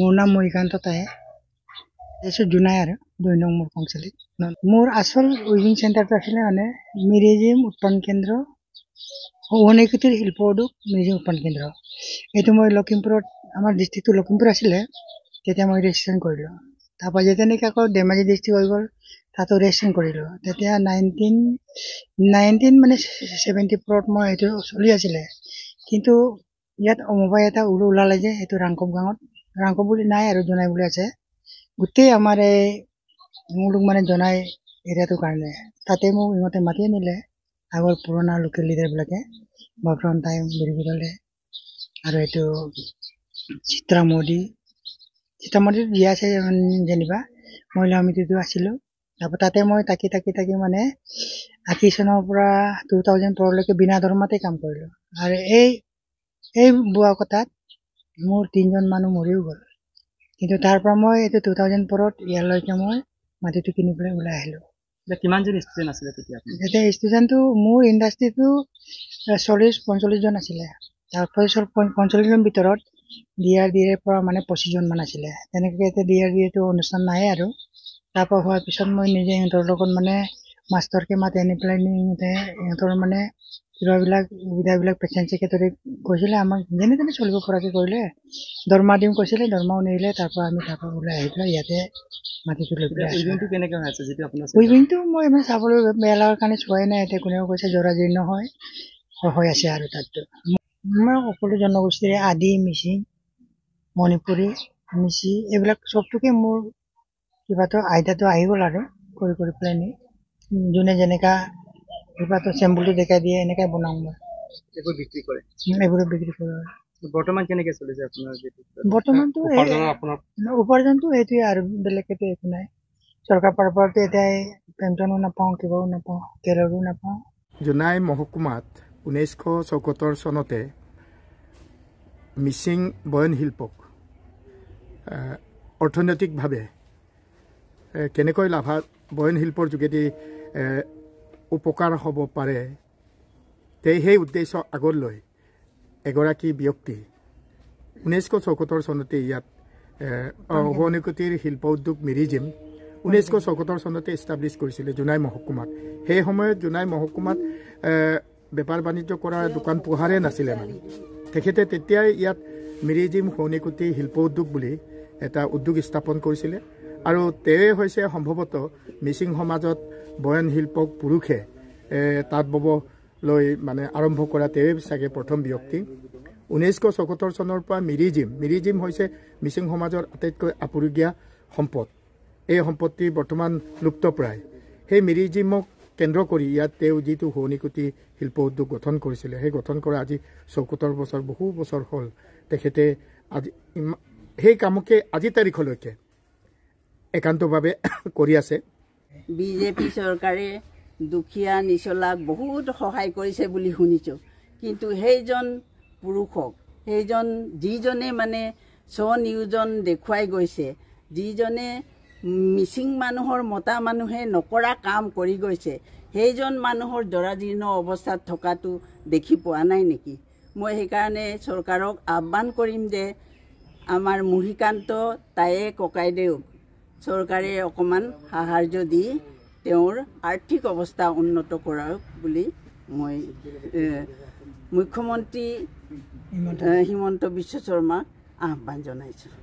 মোৰ নাম মহিকান্ত তাহে এসো জুনাই আৰু 2 নং মোৰ কংচলিত মোৰ আসল উইভিং চেণ্টাৰটো আছিল মানে মিৰিজিম উৎপাদন কেন্দ্ৰ ওহনিকুটিৰ শিল্প উদ্যোগ মিৰিজিম উৎপাদন কেন্দ্ৰ এইটো মই লখিমপুৰত আমাৰ ডিস্ট্ৰিক্টটো লখিমপুৰ আছিল তেতিয়া মই ৰেজিষ্ট্ৰেচন কৰিলো তাৰপা যেতিয়া নেকি আকৌ ধেমাজি ডিস্ট্ৰিক্ট হৈ গ'ল তাতো ৰেজিষ্ট্ৰেচন কৰিলো তেতিয়া 19 মানে 74ত মই এইটো চলি আছিলে কিন্তু ইয়াত মোবাইল এটা ওলালে যে এইটো ৰাংকব গাঁৱত ৰাংকব বুলি নাই আৰু জনাই বুলি আছে গোটেই আমাৰ এই মুলুক মানে জনাই এৰিয়াটোৰ কাৰণে তাতে মোক ইহঁতে মাতি আনিলে আগৰ পুৰণা লোকেল লিডাৰবিলাকে বৰ্তমান টাইম বিৰিবিৰালে আৰু এইটো চিত্ৰামোদী দিয়া আছে যেনিবা মহিলা সমিতিটো আছিলোঁ তাৰপৰা তাতে মই থাকি মানে 80 চনৰ পৰা 2004 লৈকে বিনা দৰমহাতে কাম কৰিলোঁ আৰু এই বোৱা কথাত মোৰ 3জন মানুহ মৰিও গ'ল কিন্তু তাৰ পৰা মই এইটো 2004ত ইয়ালৈকে মই মাটিটো কিনি পেলাই ওলাই আহিলোঁ কিমানজন ষ্টুডেণ্ট আছিলে তেতিয়া এতিয়া ষ্টুডেণ্টটো মোৰ ইণ্ডাষ্ট্ৰিটো 40-45 জন আছিলে তাৰপৰা 45 জন ভিতৰত DRDA পৰা মানে 25 জন মান আছিলে তেনেকৈ এতিয়া DRDAটো অনুষ্ঠান নাই আৰু তাৰপৰা হোৱাৰ পিছত মই নিজে ইহঁতৰ লগত মানে মাষ্টৰকে মাতি আনি পেলাই ইহঁতৰ মানে কিবাবিলাক সুবিধাবিলাক পেচেণ্ট ছেক্ৰেটাৰী কৈছিলে আমাক যেনে তেনে চলিব পৰাকৈ কৰিলে দৰমহা দিম কৈছিলে দৰমহাও নিদিলে তাৰপৰা আমি তাৰপৰা ওলাই আহি পেলাই ইয়াতে মাটিটো লৈ পেলাই উইভিংটো কেনেকৈ হৈ আছে যিটো আপোনাৰ উইভিংটো মই ইমান চাবলৈ বেয়া লগাৰ কাৰণে চোৱাই নাই এতিয়া কোনেও কৈছে জৰাজীৰ্ণ হৈ আছে আৰু তাততো মই সকলো জনগোষ্ঠীৰে আদি মিচিং মণিপুৰী মিচি এইবিলাক চবটোকে মোৰ কিবাটো আইডিয়াটো আহি গ'ল আৰু কৰি পেলাই নি যোনে যেনেকা কিবাটো চেম্পুলটো দেখাই দিয়ে এনেকৈ বনাওঁ মই এইবোৰ বিক্ৰী কৰে এইবোৰে বিক্ৰী কৰোঁ বৰ্তমান কেনেকৈ চলিছে আপোনাৰ বৰ্তমানটো উপাৰ্জনটো সেইটোৱে আৰু বেলেগতো একো নাই চৰকাৰ পৰাটো এতিয়া পেঞ্চনো নাপাওঁ কিবাও নাপাওঁ কেৰৰো নাপাওঁ জোনাই মহকুমাত 1974 চনতে মিচিং বয়ন শিল্পক অৰ্থনৈতিকভাৱে কেনেকৈ বয়ন শিল্পৰ যোগেদি উপকাৰ হ'ব পাৰে সেই উদ্দেশ্য আগত লৈ এগৰাকী ব্যক্তি 1974 চনতে ইয়াত ওহনিকুটিৰ শিল্প উদ্যোগ মিৰিজিম 1974 চনতে এষ্টাব্লিছ কৰিছিলে জোনাই মহকুমাত সেই সময়ত জোনাই মহকুমাত বেপাৰ বাণিজ্য কৰা দোকান পোহাৰে নাছিলে মানে তেখেতে তেতিয়াই ইয়াত মিৰিজিম ওহনিকুটি শিল্প উদ্যোগ বুলি এটা উদ্যোগ স্থাপন কৰিছিলে আৰু তেৱে হৈছে সম্ভৱতঃ মিচিং সমাজত বয়ন শিল্পক পুৰুষে তাঁত ববলৈ মানে আৰম্ভ কৰা তেৱে চাগে প্ৰথম ব্যক্তি 1974 চনৰ পৰা মিৰিজিম হৈছে মিচিং সমাজৰ আটাইতকৈ আপুৰুগীয়া সম্পদ এই সম্পত্তি বৰ্তমান লুপ্তপ্ৰায় সেই মিৰিজিমক কেন্দ্ৰ কৰি ইয়াত তেওঁ যিটো ওহনিকুটি শিল্প উদ্যোগ গঠন কৰিছিলে সেই গঠন কৰা আজি 74 বছৰ বহু বছৰ হ'ল তেখেতে আজি সেই কামকে আজি তাৰিখলৈকে একান্তভাৱে কৰি আছে বিজেপি চৰকাৰে দুখীয়া নিচলাক বহুত সহায় কৰিছে বুলি শুনিছোঁ কিন্তু সেইজন পুৰুষক যিজনে মানে স্বনিয়োজন দেখুৱাই গৈছে যিজনে মিচিং মানুহৰ মতা মানুহে নকৰা কাম কৰি গৈছে সেইজন মানুহৰ জৰাজীৰ্ণ অৱস্থাত থকাটো দেখি পোৱা নাই নেকি মই সেইকাৰণে চৰকাৰক আহ্বান কৰিম যে আমাৰ মহিকান্ত তায়ে ককাইদেউক চৰকাৰে অকণমান সাহাৰ্য দি তেওঁৰ আৰ্থিক অৱস্থা উন্নত কৰাওক বুলি মই মুখ্যমন্ত্ৰী হিমন্ত বিশ্ব শৰ্মাক আহ্বান জনাইছোঁ